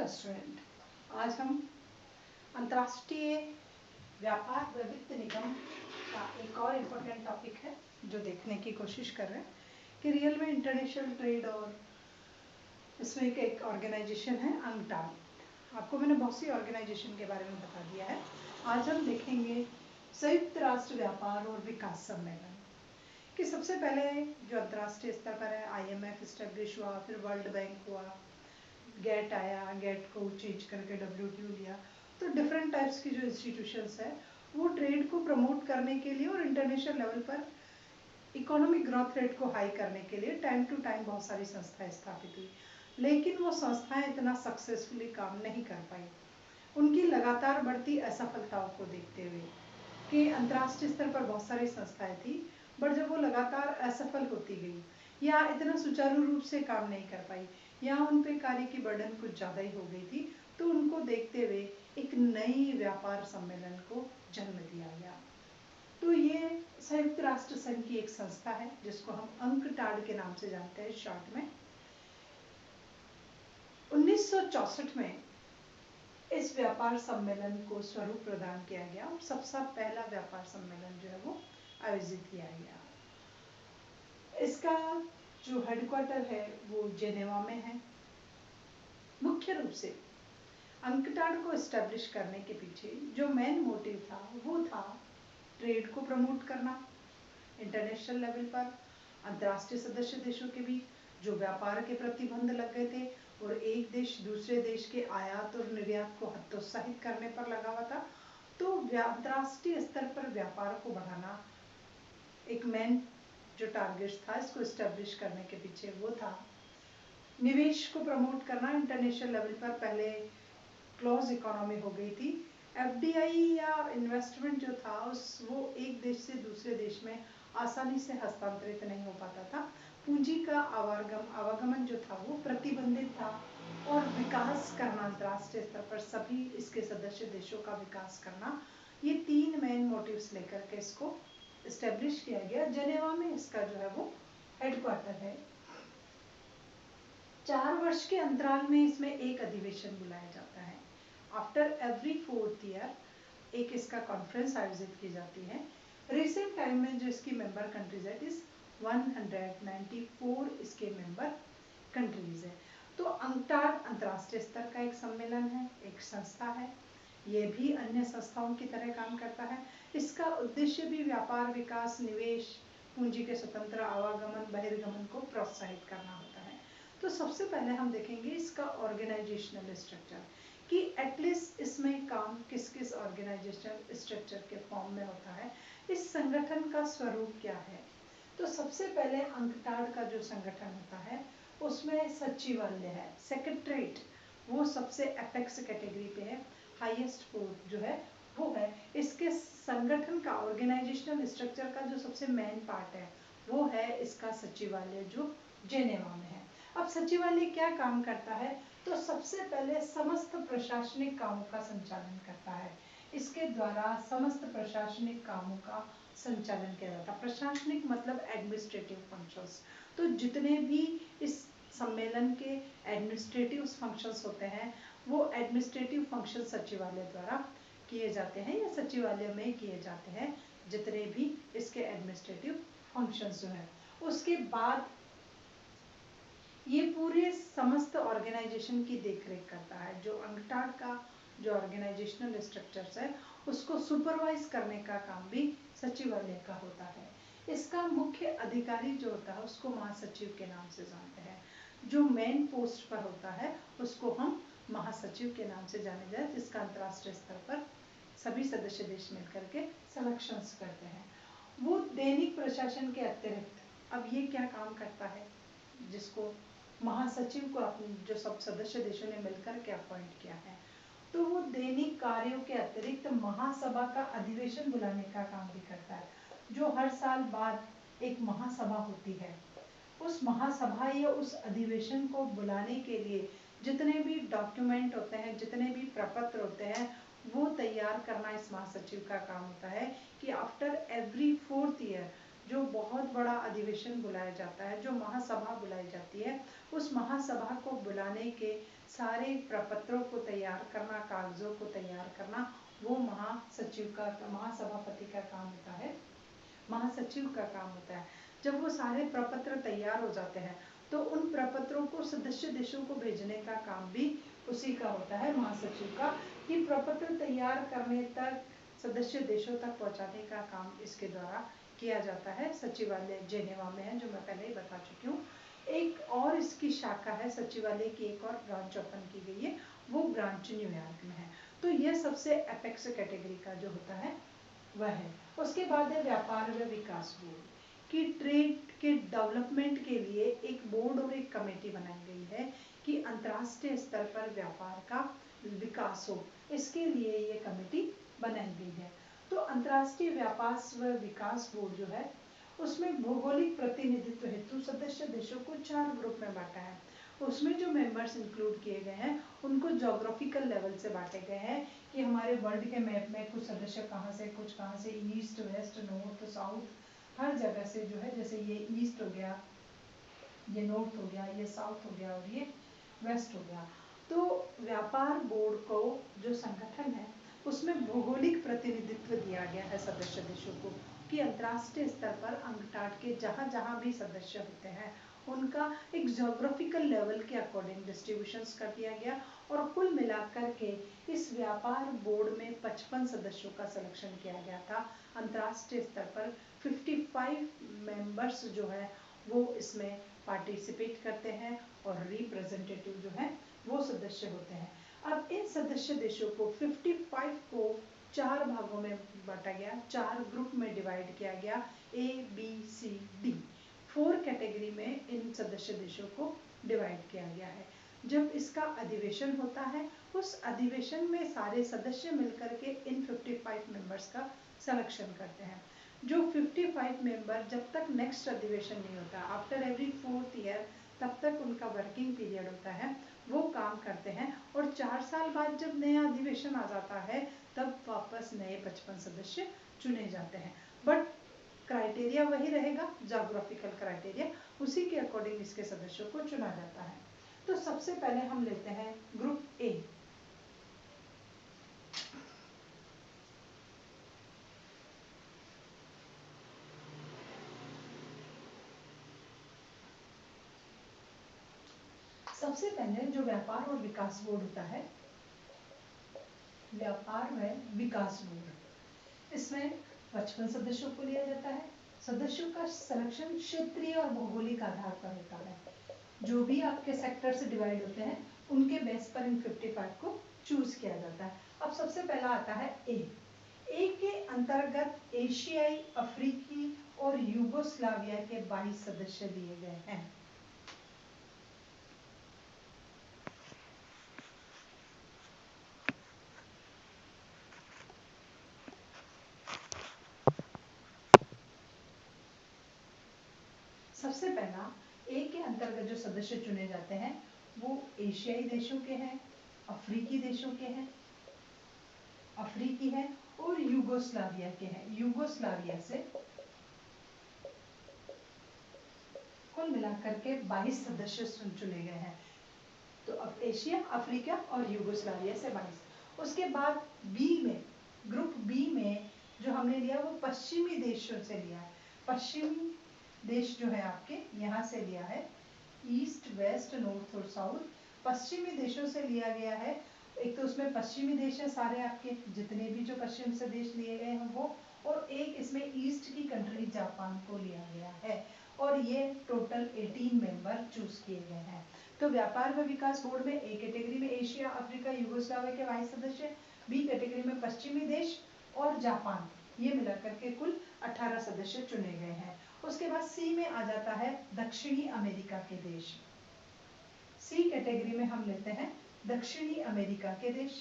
Hello student, आज हम अंतर्राष्ट्रीय व्यापार व वित्त निगम का एक और इम्पोर्टेंट टॉपिक है जो देखने की कोशिश कर रहे हैं कि रियल में इंटरनेशनल ट्रेड और इसमें एक ऑर्गेनाइजेशन है अंगटाड। आपको मैंने बहुत सी ऑर्गेनाइजेशन के बारे में बता दिया है। आज हम देखेंगे संयुक्त राष्ट्र व्यापार और विकास सम्मेलन कि सबसे पहले जो अंतर्राष्ट्रीय स्तर पर है IMF इस्टेब्लिश हुआ, फिर वर्ल्ड बैंक हुआ, गेट आया, गेट को चेंज करके WTO लिया। तो डिफरेंट टाइप्स की जो इंस्टीट्यूशंस है वो ट्रेड को प्रमोट करने के लिए और इंटरनेशनल लेवल पर इकोनॉमिक ग्रोथ रेट को हाई करने के लिए टाइम टू टाइम बहुत सारी संस्थाएं स्थापित हुई, लेकिन वो संस्थाएं इतना सक्सेसफुली काम नहीं कर पाई। उनकी लगातार बढ़ती असफलताओं को देखते हुए कि अंतर्राष्ट्रीय स्तर पर बहुत सारी संस्थाएं थी, बट जब वो लगातार असफल होती गई या इतना सुचारू रूप से काम नहीं कर पाई या उन पे कार्य की बर्डन कुछ ज़्यादा ही हो गई थी, तो उनको देखते हुए एक नई व्यापार सम्मेलन को जन्म दिया गया। तो ये संयुक्त राष्ट्र संघ की एक संस्था है जिसको हम अंकटाड के नाम से जानते हैं शॉर्ट में। 1964 में इस व्यापार सम्मेलन को स्वरूप प्रदान किया गया और सबसे पहला व्यापार सम्मेलन जो है वो आयोजित किया गया। इसका जो हेडक्वार्टर है वो जेनेवा में है। मुख्य रूप से अंकटाड को एस्टेब्लिश करने के पीछे जो मेन मोटिव था वो था ट्रेड को प्रमोट करना, इंटरनेशनल लेवल पर अंतर्राष्ट्रीय सदस्य देशों के बीच जो व्यापार के प्रतिबंध लग गए थे और एक देश दूसरे देश के आयात और निर्यात को हतोत्साहित करने पर लगा हुआ था, तो अंतर्राष्ट्रीय स्तर पर व्यापार को बढ़ाना एक मेन जो टारगेट था इसको एस्टेब्लिश करने के पीछे वो था। निवेश को प्रमोट करना, इंटरनेशनल लेवल पर पहले क्लोज इकोनॉमी हो गई थी। FDI या इन्वेस्टमेंट जो था वो एक देश से दूसरे देश में आसानी से हस्तांतरित नहीं हो पाता था। पूंजी का आवागमन जो था वो प्रतिबंधित था और विकास करना अंतर्राष्ट्रीय स्तर पर सभी इसके सदस्य देशों का विकास करना, ये तीन मेन मोटिव्स लेकर के इसको एस्टेब्लिश किया गया। जेनेवा में इसका जो है वो हेडक्वार्टर है। 4 वर्ष के अंतराल में इसमें एक अधिवेशन बुलाया जाता है। आफ्टर एवरी 4th ईयर एक इसका कॉन्फ्रेंस आयोजित की जाती है। रिसेंट टाइम में जो इसकी मेंबर कंट्रीज है इस 194 इसके मेंबर कंट्रीज है। तो अंकटाड अंतर्राष्ट्रीय स्तर का एक सम्मेलन है, एक संस्था है। ये भी अन्य संस्थाओं की तरह काम करता है। इसका उद्देश्य भी व्यापार, विकास, निवेश, पूंजी के स्वतंत्र आवागमन, बहिर्गमन को प्रोत्साहित करना होता है। तो सबसे पहले हम देखेंगे इसका ऑर्गेनाइजेशनल स्ट्रक्चर कि एटलीस्ट इसमें काम किस किस ऑर्गेनाइजेशनल स्ट्रक्चर के फॉर्म में होता है, इस संगठन का स्वरूप क्या है। तो सबसे पहले अंकटाड का जो संगठन होता है उसमें सचिवालय है, सेक्रेटरीट वो सबसे एपेक्स कैटेगरी पे है, हाईएस्ट पोस्ट जो है वो है। इसके संगठन का ऑर्गेनाइजेशनल स्ट्रक्चर का जो सबसे मेन पार्ट है वो है इसका सचिवालय जो जेनेवा में है। अब सचिवालय क्या काम करता है, तो सबसे पहले समस्त प्रशासनिक कामों का संचालन करता है। इसके द्वारा समस्त प्रशासनिक कामों का संचालन किया जाता है। प्रशासनिक मतलब एडमिनिस्ट्रेटिव फंक्शंस। तो जितने भी इस सम्मेलन के एडमिनिस्ट्रेटिव फंक्शंस होते हैं वो एडमिनिस्ट्रेटिव फंक्शन सचिवालय द्वारा किए जाते हैं या सचिवालय में किए जाते हैं, जितने भी इसके एडमिनिस्ट्रेटिव फंक्शंस जो है। उसके बाद ये पूरे समस्त ऑर्गेनाइजेशन की देखरेख करता है। जो अंकटाड का जो ऑर्गेनाइजेशनल स्ट्रक्चर्स है उसको सुपरवाइज करने का काम भी सचिवालय का होता है। इसका मुख्य अधिकारी जो होता है उसको महासचिव के नाम से जानते हैं। जो मेन पोस्ट पर होता है उसको हम महासचिव के नाम से जाने जाते हैं, जिसका अंतर्राष्ट्रीय स्तर पर सभी सदस्य देश मिलकर के सिलेक्शंस करते हैं। वो दैनिक प्रशासन के अतिरिक्त अब ये क्या काम करता है, जिसको महासचिव को जो सब सदस्य देशों ने मिलकर के अपॉइंट किया है, तो वो दैनिक कार्यों के अतिरिक्त महासभा का अधिवेशन बुलाने का काम भी करता है। जो हर साल बाद एक महासभा होती है, उस महासभा या उस अधिवेशन को बुलाने के लिए जितने भी डॉक्यूमेंट होते हैं, जितने भी प्रपत्र होते हैं, वो तैयार करना इस महासचिव का काम होता है। कि आफ्टर एवरी 4th ईयर जो बहुत बड़ा अधिवेशन बुलाया जाता है, जो महासभा बुलाई जाती है, उस महासभा को बुलाने के सारे प्रपत्रों को तैयार करना, कागजों को तैयार करना, वो महासचिव का, महासभापति का काम होता है, महासचिव का काम होता है। जब वो सारे प्रपत्र तैयार हो जाते हैं तो उन प्रपत्रों को सदस्य देशों को भेजने का काम भी उसी का होता है, महासचिव का, कि प्रपत्र तैयार करने तक, सदस्य देशों तक पहुंचाने का काम इसके द्वारा किया जाता है। सचिवालय जेनेवा में है, जो मैं पहले ही बता चुकी हूँ। एक और इसकी शाखा है, सचिवालय की एक और ब्रांच ओपन की गई है, वो ब्रांच न्यूयॉर्क में है। तो ये सबसे एपेक्स कैटेगरी का जो होता है वह है। उसके बाद है व्यापार व विकास बोर्ड, कि ट्रेड के डेवलपमेंट के लिए एक बोर्ड और एक कमेटी बनाई गई है कि अंतर्राष्ट्रीय स्तर पर व्यापार का विकास हो, इसके लिए ये कमेटी बनाई गई है। तो अंतर्राष्ट्रीय व्यापार व विकास बोर्ड जो है उसमें भौगोलिक प्रतिनिधित्व हेतु सदस्य देशों को 4 ग्रुप में बांटा है। उसमें जो मेंबर्स इंक्लूड किए गए हैं उनको ज्योग्राफिकल लेवल से बांटे गए हैं कि हमारे वर्ल्ड के मैप में कुछ सदस्य कहाँ से, कुछ कहाँ से, ईस्ट, वेस्ट, नॉर्थ, साउथ, हर जगह से जो है, जैसे ये ईस्ट हो गया, ये नॉर्थ हो गया, ये साउथ हो गया और ये वेस्ट हो गया। तो व्यापार बोर्ड को जो संगठन है उसमें भौगोलिक प्रतिनिधित्व दिया गया है सदस्य देशों को, कि अंतर्राष्ट्रीय स्तर पर अंगटाट के जहाँ जहाँ भी सदस्य होते हैं उनका एक ज्योग्राफिकल लेवल के अकॉर्डिंग डिस्ट्रीब्यूशंस कर दिया गया। और कुल मिलाकर के इस व्यापार बोर्ड में 55 सदस्यों का सिलेक्शन किया गया था। अंतर्राष्ट्रीय स्तर पर 55 मेंबर्स जो है वो इसमें पार्टिसिपेट करते हैं और रिप्रेजेंटेटिव जो है वो सदस्य होते हैं। अब इन सदस्य देशों को 55 को 4 भागों में बांटा गया, 4 ग्रुप में डिवाइड किया गया, A, B, C, D, 4 category में इन सदस्य देशों को डिवाइड किया गया है। जब इसका अधिवेशन होता है उस अधिवेशन में सारे सदस्य मिलकर के इन 55 मेंबर्स का सिलेक्शन करते हैं। जो 55 मेंबर जब तक नेक्स्ट अधिवेशन नहीं होता, आफ्टर एवरी 4th ईयर, तब तक उनका वर्किंग पीरियड होता है, वो काम करते हैं। और 4 साल बाद जब नया अधिवेशन आ जाता है तब वापस नए 55 सदस्य चुने जाते हैं। बट क्राइटेरिया वही रहेगा, ज्योग्राफिकल क्राइटेरिया, उसी के अकॉर्डिंग इसके सदस्यों को चुना जाता है। तो सबसे पहले हम लेते हैं ग्रुप ए। सबसे पहले जो व्यापार और विकास बोर्ड होता है, व्यापार व विकास बोर्ड, इसमें 55 सदस्यों को लिया जाता है। सदस्यों का सिलेक्शन क्षेत्रीय और भौगोलिक आधार पर होता है। जो भी आपके सेक्टर से डिवाइड होते हैं उनके बेस पर इन 55 को चूज किया जाता है। अब सबसे पहला आता है ए। ए के अंतर्गत एशियाई, अफ्रीकी और यूगोस्लाविया के 22 सदस्य लिए गए हैं। सबसे पहला ए के अंतर्गत जो सदस्य चुने जाते हैं वो एशियाई देशों के हैं, अफ्रीकी देशों के हैं, अफ्रीकी है और यूगोस्लाविया के हैं। यूगोस्लाविया से कुल मिलाकर के 22 सदस्य चुने गए हैं। तो अब एशिया, अफ्रीका और यूगोस्लाविया से 22। उसके बाद बी में, ग्रुप बी में जो हमने लिया वो पश्चिमी देशों से लिया है। पश्चिमी देश जो है आपके यहाँ से लिया है, ईस्ट, वेस्ट, नॉर्थ और साउथ, पश्चिमी देशों से लिया गया है। एक तो उसमें पश्चिमी देश है सारे आपके, जितने भी जो पश्चिम से देश लिए गए हैं वो, और एक इसमें ईस्ट की कंट्री जापान को लिया गया है। और ये टोटल 18 मेंबर चूज किए गए हैं। तो व्यापार व विकास बोर्ड में ए कैटेगरी में एशिया, अफ्रीका, यूगोस्लाविया के 22 सदस्य, बी कैटेगरी में पश्चिमी देश और जापान, ये मिलाकर के कुल 18 सदस्य चुने गए हैं। उसके बाद सी में आ जाता है दक्षिणी अमेरिका के देश। सी कैटेगरी में हम लेते हैं दक्षिणी अमेरिका के देश,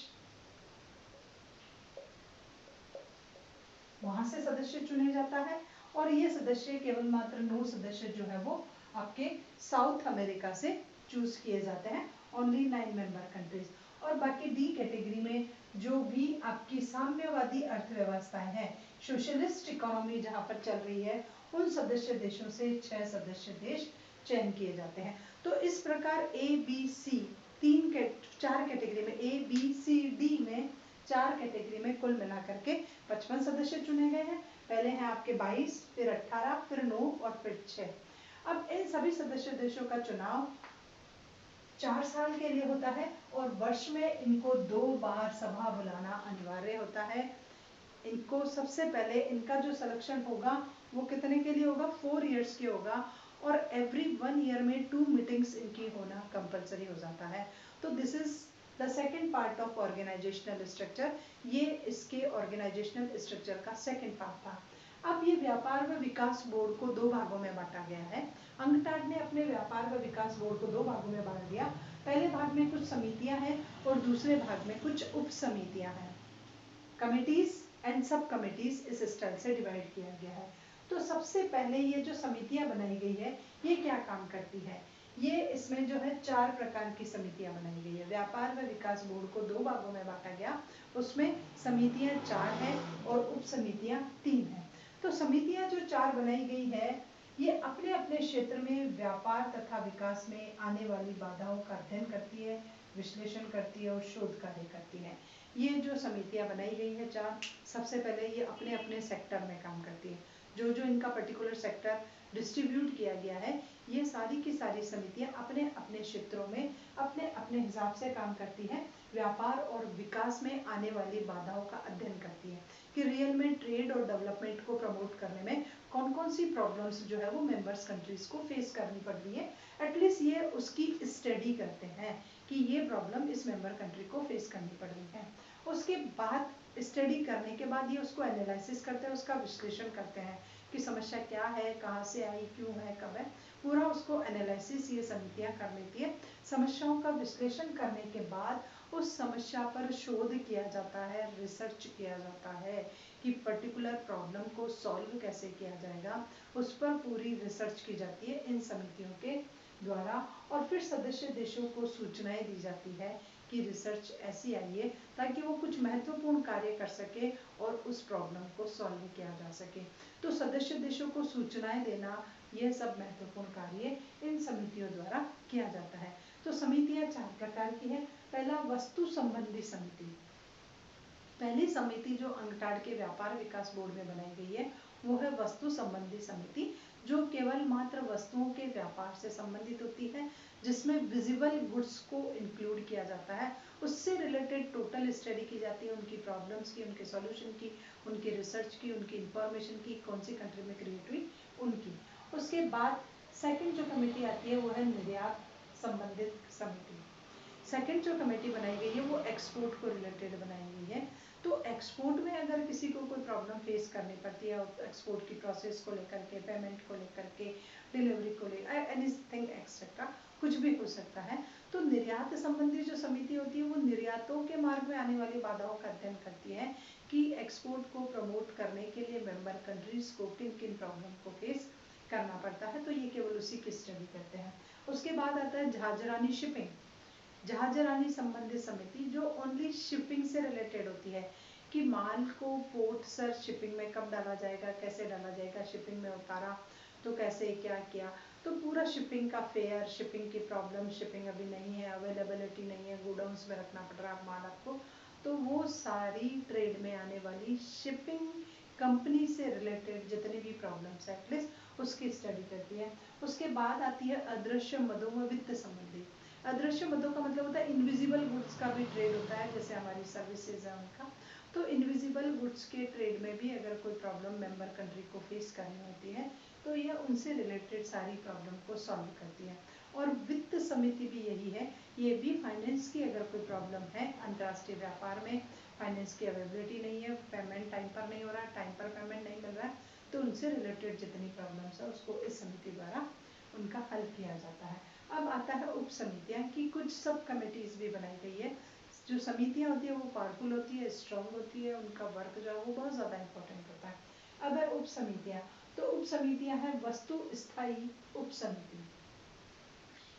वहां से सदस्य चुने जाता है। और ये सदस्य केवल मात्र 9 सदस्य जो है वो आपके साउथ अमेरिका से चूज किए जाते हैं, ओनली 9 मेंबर कंट्रीज। और बाकी डी कैटेगरी में जो भी आपकी साम्यवादी अर्थव्यवस्थाएं हैं, सोशलिस्ट इकोनॉमी जहां पर चल रही है, उन सदस्य देशों से 6 सदस्य देश चयन किए जाते हैं। तो इस प्रकार ए बी सी चार कैटेगरी में, ए बी सी डी में 4 कैटेगरी में कुल मिलाकर के 55 सदस्य चुने गए हैं। पहले हैं आपके 22, फिर 18, फिर 9 और फिर 6। अब इन सभी सदस्य देशों का चुनाव 4 साल के लिए होता है और वर्ष में इनको 2 बार सभा बुलाना अनिवार्य होता है। इनको सबसे पहले इनका जो सिलेक्शन होगा वो कितने के लिए होगा, 4 इयर्स के होगा और एवरी 1 ईयर में 2 मीटिंग्स इनकी होना कंपलसरी हो जाता है। तो this is the second part of organisational structure. ये इसके ऑर्गेनाइजेशनल स्ट्रक्चर का सेकेंड पार्ट था। अब ये व्यापार व विकास बोर्ड को 2 भागों में बांटा गया है। अंगटाड ने अपने व्यापार व विकास बोर्ड को 2 भागों में बांट दिया। पहले भाग में कुछ समितियां हैं और दूसरे भाग में कुछ उप समितियां हैं। कमिटीज एंड सब कमिटीज इस स्टाइल से डिवाइड किया गया है। तो सबसे पहले ये जो समितियां बनाई गई है ये क्या काम करती है, ये इसमें जो है 4 प्रकार की समितियां बनाई गई है। व्यापार व विकास बोर्ड को 2 भागों में बांटा गया, उसमें समितियां 4 हैं और उप समितियां 3 हैं। तो समितियां जो 4 बनाई गई है ये अपने अपने क्षेत्र में व्यापार तथा विकास में आने वाली बाधाओं का अध्ययन करती है, विश्लेषण करती है और शोध कार्य करती है। ये जो समितियां बनाई गई है 4, सबसे पहले ये अपने अपने सेक्टर में काम करती है। जो जो इनका पर्टिकुलर सेक्टर डिस्ट्रीब्यूट किया गया है ये सारी की सारी समितियां अपने अपने क्षेत्रों में अपने अपने हिसाब से काम करती है। व्यापार और विकास में आने वाली बाधाओं का अध्ययन करती है कि रियल में ट्रेड और डेवलपमेंट को प्रमोट करने में कौन कौन सी प्रॉब्लम्स जो है वो मेंबर्स कंट्रीज को फेस करनी पड़ रही है। एटलीस्ट ये उसकी स्टडी करते हैं कि ये प्रॉब्लम इस मेंबर कंट्री को फेस करनी पड़ रही है। उसके बाद स्टडी करने के बाद ये उसको एनालिसिस करते हैं, उसका विश्लेषण करते हैं कि समस्या क्या है, कहाँ से आई, क्यों है, कब है, पूरा उसको एनालिसिस ये समितियां कर लेती है। समस्याओं का विश्लेषण करने के बाद उस समस्या पर शोध किया जाता है, रिसर्च किया जाता है कि पर्टिकुलर प्रॉब्लम को सॉल्व कैसे किया जाएगा, उस पर पूरी रिसर्च की जाती है इन समितियों के द्वारा। और फिर सदस्य देशों को सूचनाएं दी जाती है कि रिसर्च ऐसी आई है ताकि वो कुछ महत्वपूर्ण कार्य कर सके और उस प्रॉब्लम को सॉल्व किया जा सके। तो सदस्य देशों को सूचनाएं देना यह सब महत्वपूर्ण कार्य इन समितियों द्वारा किया जाता है। तो समितियां 4 प्रकार की है। पहला वस्तु संबंधी समिति। पहली समिति जो अंगटाड के व्यापार विकास बोर्ड में बनाई गई है वो है वस्तु संबंधी समिति, जो केवल मात्र वस्तुओं के व्यापार से संबंधित होती है, जिसमें विजिबल गुड्स को इंक्लूड किया जाता है। उससे रिलेटेड टोटल स्टडी की जाती है, उनकी प्रॉब्लम्स की, उनके सॉल्यूशन की, उनकी रिसर्च की, उनकी इंफॉर्मेशन की, कौन सी कंट्री में क्रिएट हुई उनकी। उसके बाद सेकंड जो कमेटी आती है वो है निर्यात संबंधित समिति। सेकंड जो कमेटी बनाई गई है वो एक्सपोर्ट को रिलेटेड बनाई गई है। तो एक्सपोर्ट में अगर किसी को कोई प्रॉब्लम फेस करनी पड़ती है एक्सपोर्ट की प्रोसेस को लेकर के, पेमेंट को लेकर के, डिलीवरी को लेकर, एनीथिंग एक्सेट्रा, कुछ भी हो सकता है, तो निर्यात संबंधी जो समिति होती है वो निर्यातों के मार्ग में आने वाली बाधाओं का अध्ययन करती है कि एक्सपोर्ट को प्रमोट करने के लिए मेंबर कंट्रीज को किन किन प्रॉब्लम को फेस करना पड़ता है, तो ये केवल उसी की स्टडी करते हैं। उसके बाद आता है जहाजरानी शिपिंग। जहाजरानी संबंधित समिति जो ओनली शिपिंग से रिलेटेड होती है कि माल को पोर्ट सर शिपिंग में कब डाला जाएगा, कैसे डाला जाएगा, शिपिंग में उतारा तो कैसे क्या किया, तो पूरा शिपिंग का फेयर, शिपिंग की प्रॉब्लम, शिपिंग अभी नहीं है, अवेलेबिलिटी नहीं है, गोडाउन्स में रखना पड़ रहा है माल आपको, तो वो सारी ट्रेड में आने वाली शिपिंग कंपनी से रिलेटेड जितनी भी प्रॉब्लम्स है एटलीस्ट उसकी स्टडी करती है। उसके बाद आती है अदृश्य मदों व वित्त संबंधी। अदृश्य मदों का मतलब होता है इनविजिबल गुड्स का भी ट्रेड होता है, जैसे हमारी सर्विसेज है उनका। तो इनविजिबल गुड्स के ट्रेड में भी अगर कोई प्रॉब्लम मेंबर कंट्री को फेस करनी होती है तो यह उनसे रिलेटेड सारी प्रॉब्लम को सॉल्व करती है। और वित्त समिति भी यही है, ये भी फाइनेंस की अगर कोई प्रॉब्लम है, अंतर्राष्ट्रीय व्यापार में फाइनेंस की अवेलेबिलिटी नहीं है, पेमेंट टाइम पर नहीं हो रहा है, टाइम पर पेमेंट नहीं मिल रहा है, तो उनसे रिलेटेड जितनी प्रॉब्लम्स है उसको इस समिति द्वारा उनका हल किया जाता है। अब आता है उप समितियां की कुछ सब कमेटीज भी बनाई गई है। जो समितियां होती है वो पावरफुल होती है, स्ट्रांग होती है, उनका वर्क जो है वो बहुत ज़्यादा इंपॉर्टेंट होता है। अब है उप समितियां, तो उप समितियां हैं वस्तु स्थायी उप समिति,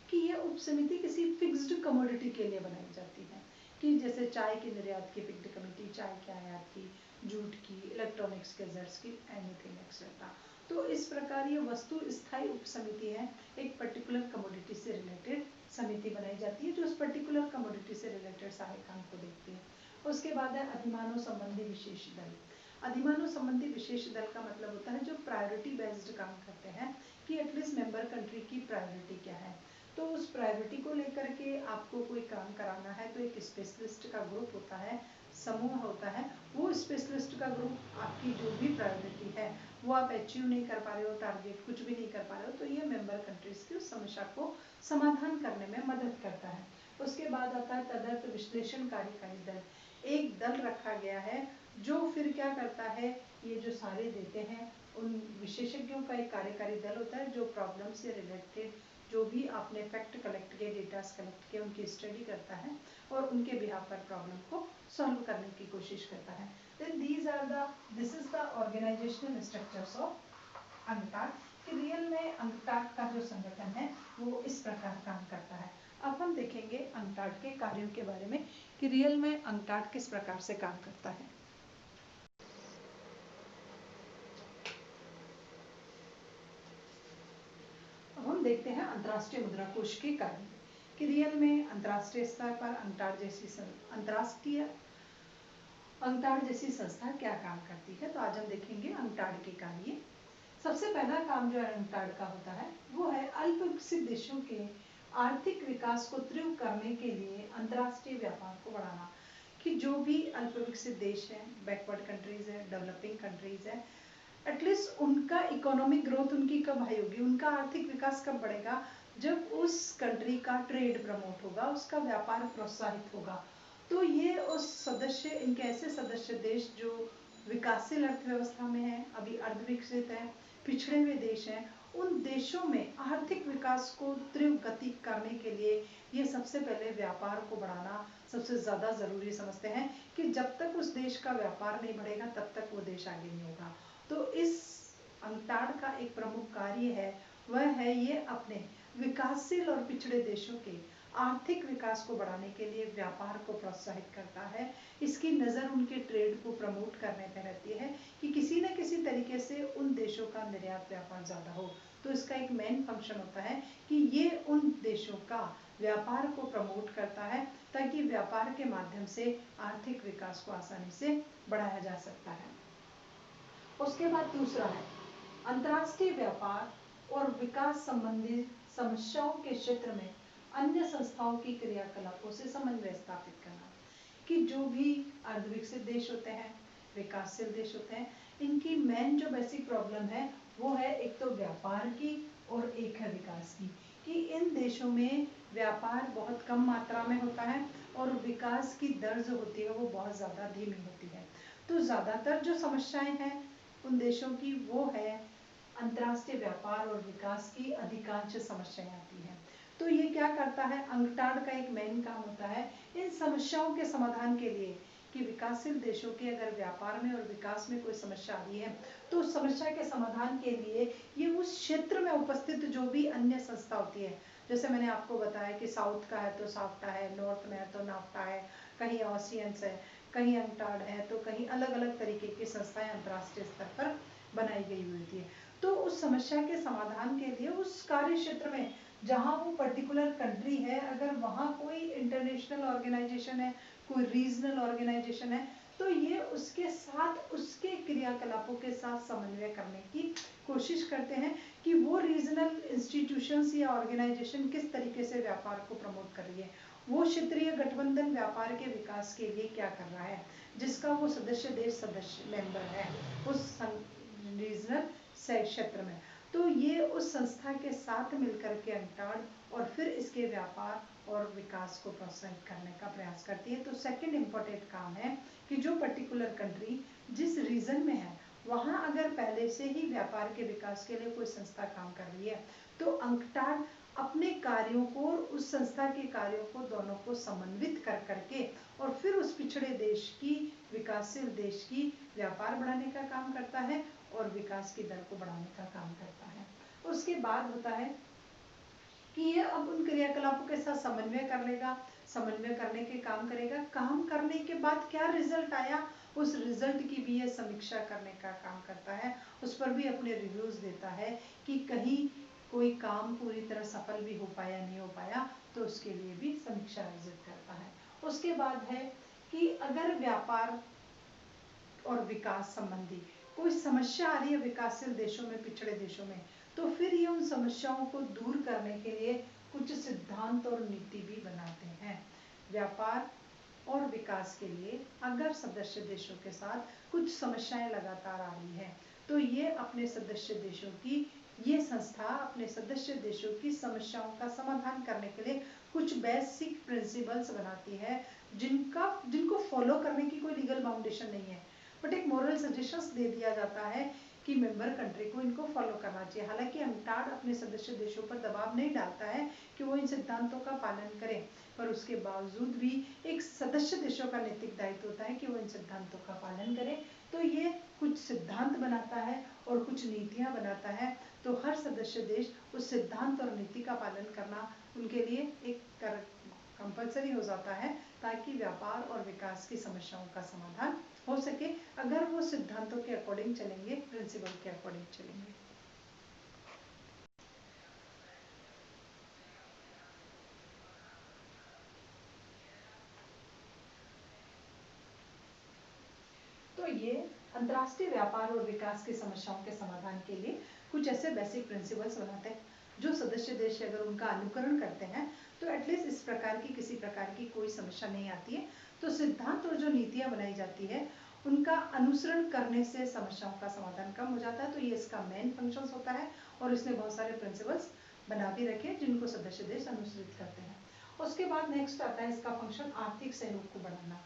कि ये उप समिति किसी फिक्स्ड कमोडिटी के लिए बनाई जाती है, कि जैसे चाय की निर्यात की फिक्स्ड कमेटी, चाय के आयात की, जूट की, इलेक्ट्रॉनिक्स गैजेट्स की, एनीथिंग एक्सेट्रा। तो इस प्रकार ये वस्तु स्थायी उप समिति है, एक पर्टिकुलर कमोडिटी से रिलेटेड समिति बनाई जाती है जो उस पर्टिकुलर कमोडिटी से रिलेटेड सारे काम को देखती है। उसके बाद है अधिमानों संबंधी विशेष दल। अधिमानों संबंधी विशेष दल का मतलब होता है जो प्रायोरिटी बेस्ड काम करते हैं कि एटलीस्ट मेंबर कंट्री की प्रायोरिटी क्या है, तो उस प्रायोरिटी को लेकर के आपको कोई काम कराना है तो एक स्पेशलिस्ट का ग्रुप होता है, समूह होता है, वो स्पेशलिस्ट का ग्रुप आपकी जो भी प्रायोरिटी है वो आप अचीव नहीं कर पा रहे हो, टारगेट कुछ भी नहीं कर पा रहे हो, तो ये मेंबर कंट्रीज की उस समस्या को समाधान करने में मदद करता है। उसके बाद आता है तदर्थ विश्लेषण कार्यकारी दल। एक दल रखा गया है जो फिर क्या करता है, ये जो सारे देते हैं उन विशेषज्ञों का एक कार्यकारी दल होता है जो प्रॉब्लम से रिलेटेड जो भी आपने फैक्ट कलेक्ट किए, डेटास कलेक्ट किए, उनकी स्टडी करता है और उनके बिहाफ पर प्रॉब्लम को सॉल्व करने की कोशिश करता है। Then this is the organizational structures of UNCTAD। कि रियल में UNCTAD का जो संगठन है वो इस प्रकार काम करता है। अब हम देखेंगे UNCTAD के कार्यों के बारे में कि रियल में UNCTAD किस प्रकार से काम करता है। अब हम देखते हैं अंतर्राष्ट्रीय मुद्रा कोष के कार्य कि रियल में अंतर्राष्ट्रीय स्तर पर UNCTAD जैसी संस्था क्या काम करती है। तो आज हम देखेंगे UNCTAD के कार्य। सबसे पहला काम जो UNCTAD का होता है वो है अल्प विकसित देशों के आर्थिक विकास को तीव्र करने के लिए अंतर्राष्ट्रीय व्यापार को बढ़ाना। कि जो भी अल्प विकसित देश है, बैकवर्ड कंट्रीज है, डेवलपिंग कंट्रीज है, एटलीस्ट उनका इकोनॉमिक ग्रोथ उनकी कब हाई होगी, उनका आर्थिक विकास कब बढ़ेगा, जब उस कंट्री का ट्रेड प्रमोट होगा, उसका व्यापार प्रोत्साहित होगा। तो ये उस सदस्य, इनके ऐसे सदस्य देश जो विकासशील अर्थव्यवस्था में है, अभी अर्धविकसित है, पिछड़े हुए देश हैं, उन देशों में आर्थिक विकास को तीव्र गति करने के लिए ये सबसे पहले व्यापार को बढ़ाना सबसे ज़्यादा ज़रूरी समझते हैं कि जब तक उस देश का व्यापार नहीं बढ़ेगा तब तक वो देश आगे नहीं होगा। तो इस UNCTAD का एक प्रमुख कार्य है वह है ये अपने विकासशील और पिछड़े देशों के आर्थिक विकास को बढ़ाने के लिए व्यापार को प्रोत्साहित करता है। इसकी नज़र उनके ट्रेड को प्रमोट करने पर रहती है कि किसी न किसी तरीके से उन देशों का निर्यात व्यापार ज़्यादा हो। तो इसका एक मेन फंक्शन होता है कि ये उन देशों का व्यापार को प्रमोट करता है ताकि व्यापार के माध्यम से आर्थिक विकास को आसानी से बढ़ाया जा सकता है। उसके बाद दूसरा है अंतर्राष्ट्रीय व्यापार और विकास संबंधी समस्याओं के क्षेत्र में अन्य संस्थाओं की क्रियाकलापों से समन्वय स्थापित करना। कि जो भी अर्धविकसित देश होते हैं, विकासशील देश होते हैं, इनकी मेन जो बेसिक प्रॉब्लम है वो है एक तो व्यापार की और एक है विकास की। कि इन देशों में व्यापार बहुत कम मात्रा में होता है और विकास की दर जो होती है वो बहुत ज़्यादा धीमी होती है। तो ज़्यादातर जो समस्याएं हैं उन देशों की वो है अंतर्राष्ट्रीय व्यापार और विकास की अधिकांश समस्याएं आती हैं। तो ये क्या करता है, UNCTAD का एक मेन काम होता है इन समस्याओं के समाधान के लिए कि विकासशील देशों के अगर व्यापार में और विकास में कोई समस्या आ रही है तो उस समस्या के समाधान के लिए ये उस क्षेत्र में उपस्थित जो भी अन्य संस्था होती है, जैसे मैंने आपको बताया कि साउथ का है तो साफ्टा है, नॉर्थ में है तो नाफ्टा है, कहीं ऑसियंस है, कहीं UNCTAD है, तो कहीं अलग अलग तरीके की संस्थाएं अंतर्राष्ट्रीय स्तर पर बनाई गई हुई होती है। तो उस समस्या के समाधान के लिए उस कार्य क्षेत्र में जहाँ वो पर्टिकुलर कंट्री है, अगर वहाँ कोई इंटरनेशनल ऑर्गेनाइजेशन है, कोई रीजनल ऑर्गेनाइजेशन है, तो ये उसके साथ उसके क्रियाकलापों के साथ समन्वय करने की कोशिश करते हैं कि वो रीजनल इंस्टीट्यूशंस या ऑर्गेनाइजेशन किस तरीके से व्यापार को प्रमोट कर रही है, वो क्षेत्रीय गठबंधन व्यापार के विकास के लिए क्या कर रहा है, जिसका वो सदस्य देश सदस्य मेंबर है उस रीजनल क्षेत्र में। तो ये उस संस्था के साथ मिलकर के UNCTAD और फिर इसके व्यापार और विकास को प्रोत्साहित करने का प्रयास करती है। तो सेकंड इम्पोर्टेंट काम है कि जो पर्टिकुलर कंट्री जिस रीजन में है वहाँ अगर पहले से ही व्यापार के विकास के लिए कोई संस्था काम कर रही है तो UNCTAD अपने कार्यों को और उस संस्था के कार्यों को दोनों को समन्वित कर करके और फिर उस पिछड़े देश की, विकासशील देश की व्यापार बढ़ाने का काम करता है और विकास की दर को बढ़ाने का काम करता है। उसके बाद होता है कि ये अब उन क्रियाकलापों के साथ समन्वय कर लेगा, समन्वय करने के काम करेगा, काम करने के बाद क्या रिजल्ट आया उस रिजल्ट की भी ये समीक्षा करने का काम करता है, उस पर भी अपने रिव्यूज देता है कि कहीं कोई काम पूरी तरह सफल भी हो पाया नहीं हो पाया, तो उसके लिए भी समीक्षा आयोजित करता है। उसके बाद है कि अगर व्यापार और विकास संबंधी कोई समस्या आ रही है विकासशील देशों में, पिछड़े देशों में, तो फिर ये उन समस्याओं को दूर करने के लिए कुछ सिद्धांत और नीति भी बनाते हैं। व्यापार और विकास के लिए अगर सदस्य देशों के साथ कुछ समस्याएं लगातार आ रही हैं, तो ये अपने सदस्य देशों की ये संस्था अपने सदस्य देशों की समस्याओं का समाधान करने के लिए कुछ बेसिक प्रिंसिपल्स बनाती है, जिनको फॉलो करने की कोई लीगल बाउंडेशन नहीं है, बट एक मोरल सजेशंस दे दिया जाता है कि मेंबर कंट्री को इनको फॉलो करना चाहिए। हालांकि UNCTAD अपने सदस्य देशों पर दबाव नहीं डालता है कि वो इन सिद्धांतों का पालन करें, पर उसके बावजूद भी एक सदस्य देशों का नैतिक दायित्व होता है कि वो इन सिद्धांतों का पालन करें। तो ये कुछ सिद्धांत बनाता है और कुछ नीतियां बनाता है, तो हर सदस्य देश उस सिद्धांत और नीति का पालन करना उनके लिए एक कंपल्सरी हो जाता है, ताकि व्यापार और विकास की समस्याओं का समाधान हो सके, अगर वो सिद्धांतों के अकॉर्डिंग चलेंगे, प्रिंसिपल के अकॉर्डिंग चलेंगे। तो ये अंतर्राष्ट्रीय व्यापार और विकास की समस्याओं के समाधान के लिए कुछ ऐसे बेसिक प्रिंसिपल्स बनाते हैं, जो सदस्य देश अगर उनका अनुकरण करते हैं तो एटलीस्ट इस प्रकार की किसी प्रकार की कोई समस्या नहीं आती है। तो सिद्धांत और जो नीतियां बनाई जाती है उनका अनुसरण करने से समस्याओं का समाधान कम हो जाता है, तो ये इसका मेन फंक्शन होता है, और इसने बहुत सारे प्रिंसिपल्स बना भी रखे जिनको सदस्य देश अनुसरित करते हैं। उसके बाद नेक्स्ट आता है इसका फंक्शन आर्थिक सहयोग को बढ़ाना,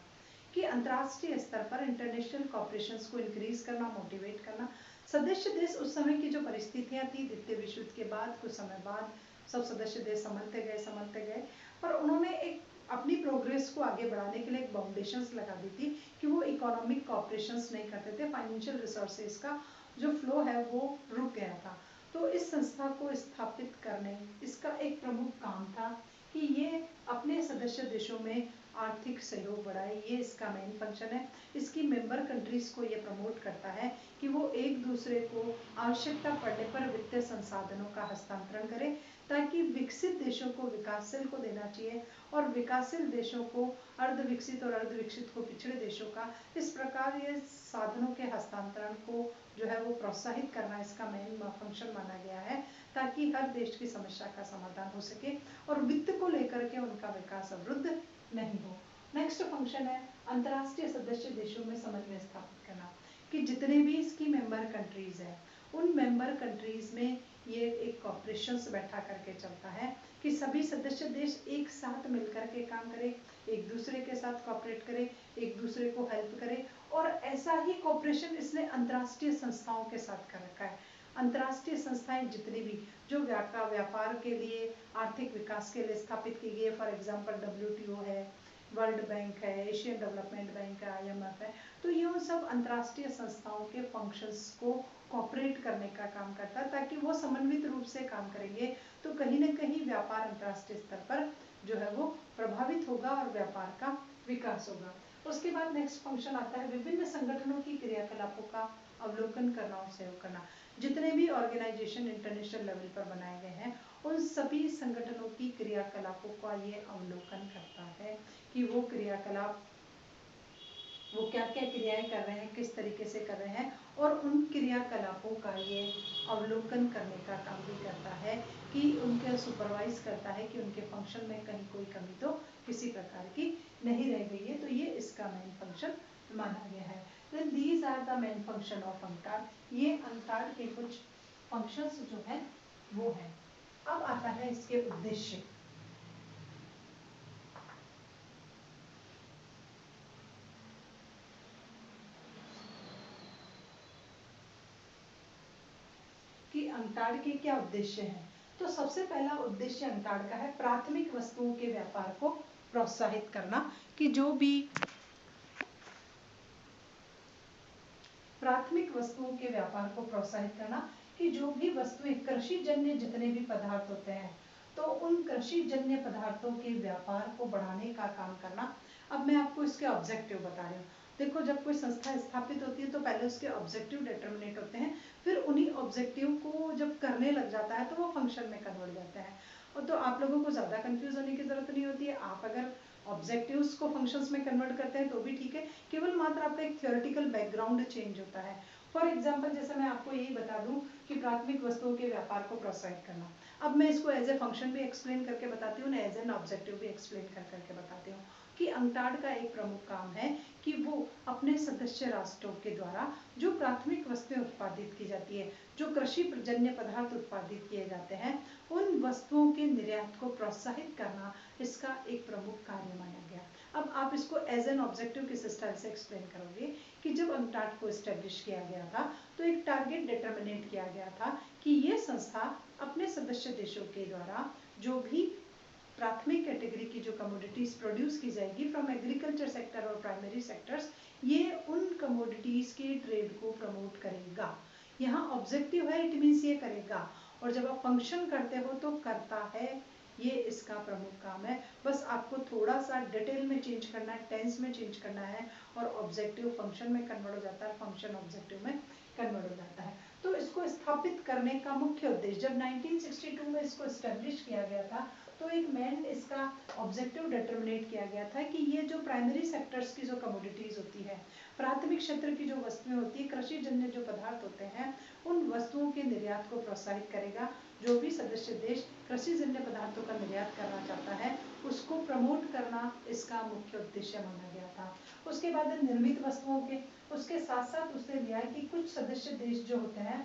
कि अंतर्राष्ट्रीय स्तर पर इंटरनेशनल कॉपरेशंस को इंक्रीज करना, मोटिवेट करना। सदस्य देश उस समय की जो परिस्थितियां थी द्वितीय विश्व युद्ध के बाद, कुछ समय बाद सब सदस्य देश संभलते गए, पर उन्होंने एक अपनी प्रोग्रेस को आगे बढ़ाने के लिए एक बाउंडेशंस लगा दी थी कि वो इकोनॉमिक कॉपरेशंस नहीं करते थे, फाइनेंशियल रिसोर्सेज का जो फ्लो है वो रुक गया था। तो इस संस्था को स्थापित करने इसका एक प्रमुख काम था कि ये अपने सदस्य देशों में आर्थिक सहयोग बढ़ाए, ये इसका मेन फंक्शन है। इसकी मेंबर कंट्रीज को ये प्रमोट करता है कि वो एक दूसरे को आवश्यकता पड़ने पर वित्तीय संसाधनों का हस्तांतरण करें, ताकि विकसित देशों को विकासशील को देना चाहिए और विकासशील देशों को अर्धविकसित और अर्धविकसित को पिछड़े देशों का, इस प्रकार ये साधनों के हस्तांतरण को जो है वो प्रोत्साहित करना इसका मेन फंक्शन माना गया है, ताकि हर देश की समस्या का समाधान हो सके और वित्त को लेकर के उनका विकास अवरुद्ध नहीं हो। नेक्स्ट फंक्शन है अंतर्राष्ट्रीय सदस्य देशों में समन्वय स्थापित करना, कि जितने भी इसकी मेंबर कंट्रीज हैं उन मेंबर कंट्रीज में ये एक कॉपरेशंस बैठा करके चलता है कि सभी सदस्य देश एक साथ मिलकर के काम करें, एक दूसरे के साथ कॉपरेट करें, एक दूसरे को हेल्प करें, और ऐसा ही कॉपरेशन इसने अंतर्राष्ट्रीय संस्थाओं के साथ कर रखा है। अंतर्राष्ट्रीय संस्थाएं जितनी भी जो व्यापार के लिए, आर्थिक विकास के लिए स्थापित की गई है, फॉर एग्जांपल WTO है, वर्ल्ड बैंक है, एशियन डेवलपमेंट बैंक है, IMF है, तो ये उन सब अंतर्राष्ट्रीय संस्थाओं के फंक्शंस को कॉपरेट करने का काम करता है, ताकि वो समन्वित रूप से काम करेंगे तो कहीं ना कहीं व्यापार अंतर्राष्ट्रीय स्तर पर जो है वो प्रभावित होगा और व्यापार का विकास होगा। उसके बाद नेक्स्ट फंक्शन आता है विभिन्न संगठनों की क्रियाकलापों का अवलोकन करना और सहयोग करना। जितने भी ऑर्गेनाइजेशन इंटरनेशनल लेवल पर बनाए गए हैं उन सभी संगठनों की क्रियाकलापों का ये अवलोकन करता है कि वो क्रियाकलाप, वो क्या क्या क्रियाएं कर रहे हैं, किस तरीके से कर रहे हैं, और उन क्रियाकलापों का ये अवलोकन करने का काम भी करता है, कि उनके सुपरवाइज करता है कि उनके फंक्शन में कहीं कोई कमी तो किसी प्रकार की नहीं रह गई है, तो ये इसका मेन फंक्शन माना गया है। Then these are the main function of UNCTAD, ये UNCTAD के कुछ फंक्शंस जो है वो है। अब आता है इसके उद्देश्य, कि UNCTAD के क्या उद्देश्य हैं। तो सबसे पहला उद्देश्य UNCTAD का है प्राथमिक वस्तुओं के व्यापार को प्रोत्साहित करना, कि जो भी प्राथमिक वस्तुओं के व्यापार को प्रोत्साहित करना, कि जो भी वस्तुएं कृषि जन्य जितने भी पदार्थ होते हैं तो उन कृषि जन्य पदार्थों के व्यापार को बढ़ाने का काम करना। अब मैं आपको इसके ऑब्जेक्टिव बता रही हूँ। देखो, जब कोई संस्था स्थापित होती है तो पहले उसके ऑब्जेक्टिव डिटरमिनेट होते हैं, फिर उन्हीं ऑब्जेक्टिव को जब करने लग जाता है तो वो फंक्शन में कन्वर्ट जाते हैं। और तो आप लोगों को ज़्यादा कंफ्यूज होने की ज़रूरत नहीं होती है। आप अगर ऑब्जेक्टिव्स को फंक्शंस में कन्वर्ट करते हैं तो भी ठीक है, केवल मात्र आपका एक थियोरेटिकल बैकग्राउंड चेंज होता है। फॉर एग्जाम्पल, जैसे मैं आपको यही बता दूं कि प्राथमिक वस्तुओं के व्यापार को प्रोत्साहित करना। अब मैं इसको एज ए फंक्शन भी एक्सप्लेन करके बताती हूँ, एज एन ऑब्जेक्टिव भी एक्सप्लेन करके बताती हूँ कि अंकटाड का एक प्रमुख काम है कि वो अपने सदस्य राष्ट्रों के द्वारा जो प्राथमिक वस्तुएं उत्पादित की जाती है, जो कृषि जन्य पदार्थ उत्पादित किए जाते हैं, उन वस्तुओं के निर्यात को प्रोत्साहित करना इसका एक प्रमुख कार्य माना गया। अब आप इसको एज एन ऑब्जेक्टिव किस स्टाइल से एक्सप्लेन करोगे कि जब अंकटाड को एस्टेब्लिश किया गया था तो एक टारगेट डिटरमिनेट किया गया था कि ये संस्था अपने सदस्य देशों के द्वारा जो भी प्राथमिक कैटेगरी की जो कमोडिटीज प्रोड्यूस की जाएगी फ्रॉम एग्रीकल्चर सेक्टर और प्राइमरी सेक्टर्स, ये उन कमोडिटीज के ट्रेड को प्रमोट करेगा। यहाँ ऑब्जेक्टिव है, इट मीन्स ये करेगा, और जब आप फंक्शन करते हो तो करता है, ये इसका प्रमुख काम है। बस आपको थोड़ा सा डिटेल में चेंज करना है, टेंस में चेंज करना है, और ऑब्जेक्टिव फंक्शन में कन्वर्ट हो जाता है, फंक्शन ऑब्जेक्टिव में कन्वर्ट हो जाता है। तो इसको स्थापित करने का मुख्य उद्देश्य, जब 1962 में इसको एस्टेब्लिश किया गया था तो एक मेन इसका ऑब्जेक्टिव डिटरमिनेट किया गया था कि ये जो प्राइमरी सेक्टर्स की जो कमोडिटीज होती है, प्राथमिक क्षेत्र की जो वस्तुएं होती है, कृषि जन्य जो पदार्थ होते हैं, उन वस्तुओं के निर्यात को प्रोत्साहित करेगा। जो भी सदस्य देश कृषि जन्य पदार्थों का निर्यात करना चाहता है उसको प्रमोट करना इसका मुख्य उद्देश्य माना गया था। उसके बाद निर्मित वस्तुओं के, उसके साथ साथ उसने लिया कि कुछ सदस्य देश जो होते हैं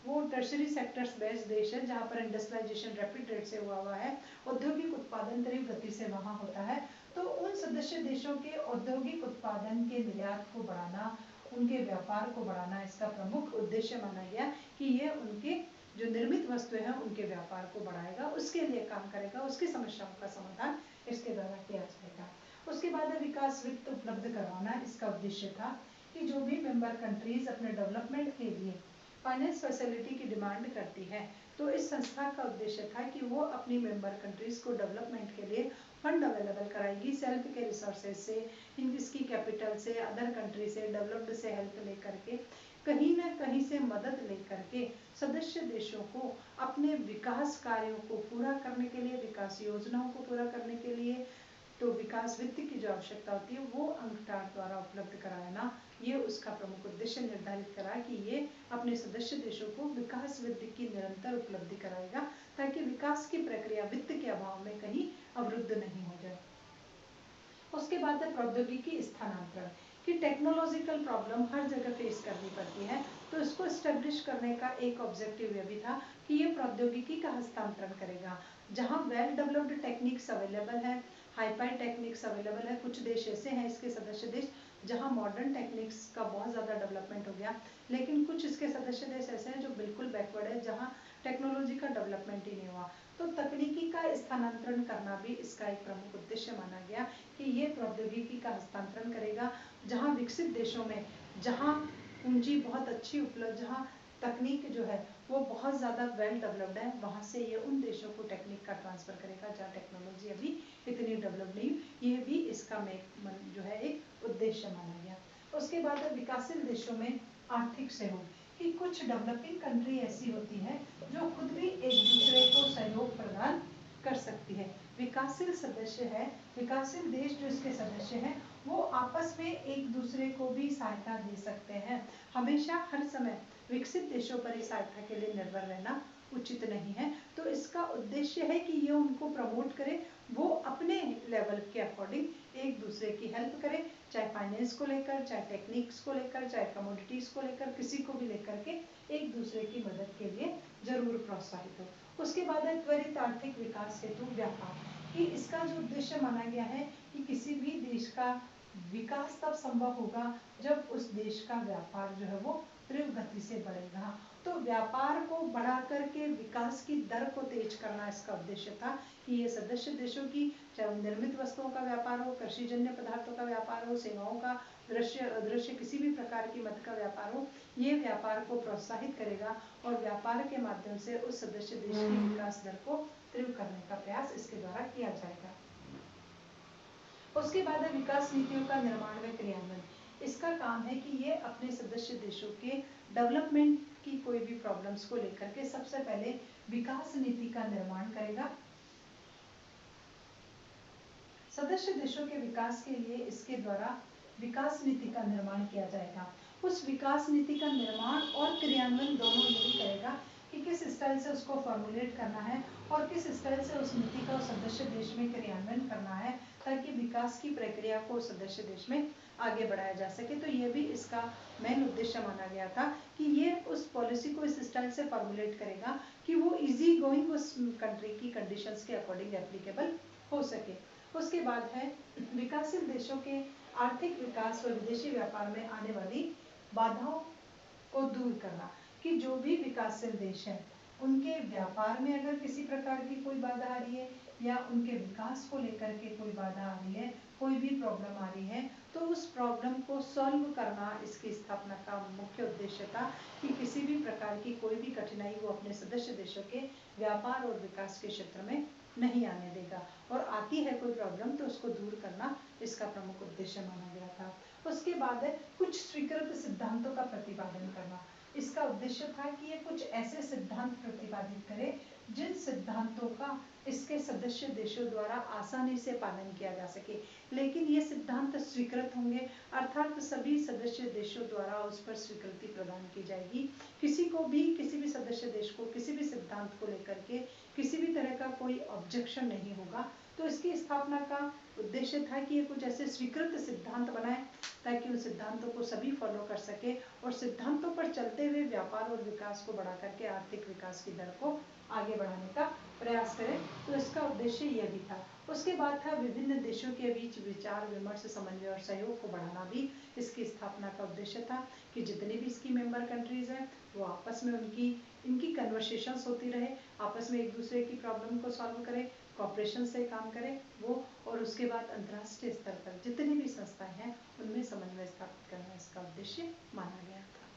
वो टर्शरी सेक्टर्स बेस्ड देश है, जहाँ पर इंडस्ट्रियलाइजेशन रैपिड रेट से हुआ है, औद्योगिक उत्पादन तीव्र गति से वहाँ होता है। तो उन सदस्य देशों के औद्योगिक उत्पादन के निर्यात को बढ़ाना, उनके व्यापार को बढ़ाना इसका प्रमुख उद्देश्य माना गया कि ये उनके जो निर्मित वस्तुएं हैं उनके व्यापार को बढ़ाएगा, उसके लिए काम करेगा, उसकी समस्याओं का समाधान इसके द्वारा किया जाएगा। उसके बाद विकास वित्त उपलब्ध करवाना इसका उद्देश्य था कि जो भी मेंबर कंट्रीज अपने डेवलपमेंट के लिए फाइनेंस फैसिलिटी की डिमांड करती है तो इस संस्था का उद्देश्य था कि वो अपनी मेंबर कंट्रीज को डेवलपमेंट के लिए फंड अवेलेबल कराएगी, सेल्फ के रिसोर्सेज से, इसकी कैपिटल से, अदर कंट्री से, डेवलप्ड से हेल्प लेकर के, कहीं ना कहीं से मदद लेकर के सदस्य देशों को अपने विकास कार्यों को पूरा करने के लिए, विकास योजनाओं को पूरा करने के लिए, तो विकास वित्त की जो आवश्यकता होती है वो अंकटाड द्वारा उपलब्ध कराना, ये उसका प्रमुख उद्देश्य निर्धारित करा कि ये अपने सदस्य देशों को विकास वित्त की निरंतर उपलब्धि कराएगा ताकि विकास की प्रक्रिया वित्त के अभाव में कहीं अवरुद्ध नहीं हो जाए। उसके बाद है प्रौद्योगिकी स्थानांतरण, कि टेक्नोलॉजिकल प्रॉब्लम हर जगह फेस करनी पड़ती है, तो इसको एस्टेब्लिश करने का एक ऑब्जेक्टिव ये भी था कि ये प्रौद्योगिकी का हस्तांतरण करेगा। जहाँ वेल डेवलप्ड टेक्निक्स अवेलेबल है, हाईफाई टेक्निक्स अवेलेबल है, कुछ देश ऐसे हैं इसके सदस्य देश जहाँ मॉडर्न टेक्निक्स का बहुत ज़्यादा डेवलपमेंट हो गया, लेकिन कुछ इसके सदस्य देश ऐसे हैं जो बिल्कुल बैकवर्ड है, जहाँ टेक्नोलॉजी का डेवलपमेंट ही नहीं हुआ। तो तकनीकी का स्थानांतरण करना भी इसका एक प्रमुख उद्देश्य माना गया कि ये प्रौद्योगिकी का हस्तांतरण करेगा। जहाँ विकसित देशों में, जहाँ पूंजी बहुत अच्छी उपलब्ध, जहाँ तकनीक जो है वो बहुत ज़्यादा वेल डेवलप्ड है, वहाँ से ये उन देशों को टेक्निक का ट्रांसफ़र करेगा जहाँ टेक्नोलॉजी अभी इतनी डेवलप नहीं। ये भी इसका जो है एक उद्देश्य माना गया। उसके बाद विकासशील देशों में आर्थिक सहयोग, कि कुछ डेवलपिंग कंट्री ऐसी होती है जो खुद भी एक दूसरे को सहयोग प्रदान कर सकती है। विकासशील सदस्य है, विकासशील देश जो इसके सदस्य हैं वो आपस में एक दूसरे को भी सहायता दे सकते हैं। हमेशा हर समय विकसित देशों पर ही सहायता के लिए निर्भर रहना उचित नहीं है। तो इसका उद्देश्य है कि ये उनको प्रमोट करे, वो अपने लेवल के अकॉर्डिंग एक दूसरे की हेल्प करे, चाहे फाइनेंस को लेकर, चाहे टेक्निक्स को लेकर, चाहे कमोडिटीज को लेकर, किसी को भी लेकर के एक दूसरे की मदद के लिए जरूर प्रोत्साहित हो। उसके बाद है त्वरित आर्थिक विकास हेतु व्यापार, कि इसका जो उद्देश्य माना गया है कि किसी भी देश का विकास तब संभव होगा जब उस देश का व्यापार जो है वो तीव्र गति से बढ़ेगा। तो व्यापार को बढ़ा करके विकास की दर को तेज करना इसका उद्देश्य था कि ये सदस्य देशों की, चाहे निर्मित वस्तुओं का व्यापार हो, कृषि जन्य पदार्थों का व्यापार हो, सेवाओं का, दृश्य अदृश्य किसी भी प्रकार की मद का व्यापार हो, ये व्यापार को प्रोत्साहित करेगा और व्यापार के माध्यम से उस सदस्य देश की विकास दर को तीव्र करने का प्रयास इसके द्वारा किया जाएगा। उसके बाद है विकास नीतियों का निर्माण व क्रियान्वयन। इसका काम है कि ये अपने सदस्य देशों के डेवलपमेंट की कोई भी प्रॉब्लम्स को लेकर के सबसे पहले विकास नीति का निर्माण करेगा। सदस्य देशों के विकास के लिए इसके द्वारा विकास नीति का निर्माण किया जाएगा। उस विकास नीति का निर्माण और क्रियान्वयन दोनों यही करेगा कि किस स्टाइल से उसको फॉर्मुलेट करना है और किस स्टाइल से उस नीति का सदस्य देश में क्रियान्वयन करना है, ताकि विकास की प्रक्रिया को सदस्य देश में आगे बढ़ाया जा सके। तो ये भी इसका मेन उद्देश्य माना गया था कि ये उस पॉलिसी को इस स्टाइल से फॉर्मुलेट करेगा कि वो इजी गोइंग उस कंट्री की कंडीशंस के अकॉर्डिंग एप्लीकेबल हो सके। उसके बाद है विकासशील देशों के आर्थिक विकास व विदेशी व्यापार में आने वाली बाधाओं को दूर करना, कि जो भी विकासशील देश हैं उनके व्यापार में अगर किसी प्रकार की कोई बाधा आ रही है या उनके विकास को लेकर के कोई बाधा आ रही है, कोई भी प्रॉब्लम आ रही है, तो उस प्रॉब्लम को सॉल्व करना इसकी स्थापना का मुख्य उद्देश्य था कि किसी भी प्रकार की कोई भी कठिनाई वो अपने सदस्य देशों के व्यापार और विकास के क्षेत्र में नहीं आने देगा, और आती है कोई प्रॉब्लम तो उसको दूर करना इसका प्रमुख उद्देश्य माना गया था। उसके बाद है कुछ स्वीकृत सिद्धांतों का प्रतिपादन करना। इसका उद्देश्य था कि ये कुछ ऐसे सिद्धांत प्रतिपादित करे जिन सिद्धांतों का इसके सदस्य देशों द्वारा आसानी से पालन किया जा सके, लेकिन ये सिद्धांत स्वीकृत होंगे, अर्थात सभी सदस्य देशों द्वारा उस पर स्वीकृति प्रदान की जाएगी। किसी भी सदस्य देश को किसी भी सिद्धांत को लेकर के किसी भी तरह का कोई ऑब्जेक्शन नहीं होगा। तो इसकी स्थापना का उद्देश्य था कि ये कुछ ऐसे स्वीकृत सिद्धांत बनाए ताकि उन सिद्धांतों को सभी फॉलो कर सके और सिद्धांतों पर चलते हुए व्यापार और विकास को बढ़ा करके आर्थिक विकास की दर को आगे बढ़ाने का प्रयास करें। तो इसका उद्देश्य यह भी था। उसके बाद था विभिन्न देशों के बीच विचार विमर्श, समन्वय और सहयोग को बढ़ाना भी इसकी स्थापना का उद्देश्य था, कि जितनी भी इसकी मेंबर कंट्रीज हैं वो आपस में इनकी कन्वर्सेशंस होती रहे, आपस में एक दूसरे की प्रॉब्लम को सॉल्व करें, कॉपरेशन से काम करें वो, और उसके बाद अंतर्राष्ट्रीय स्तर पर जितनी भी संस्थाएं हैं उनमें समन्वय स्थापित करना इसका उद्देश्य माना गया था।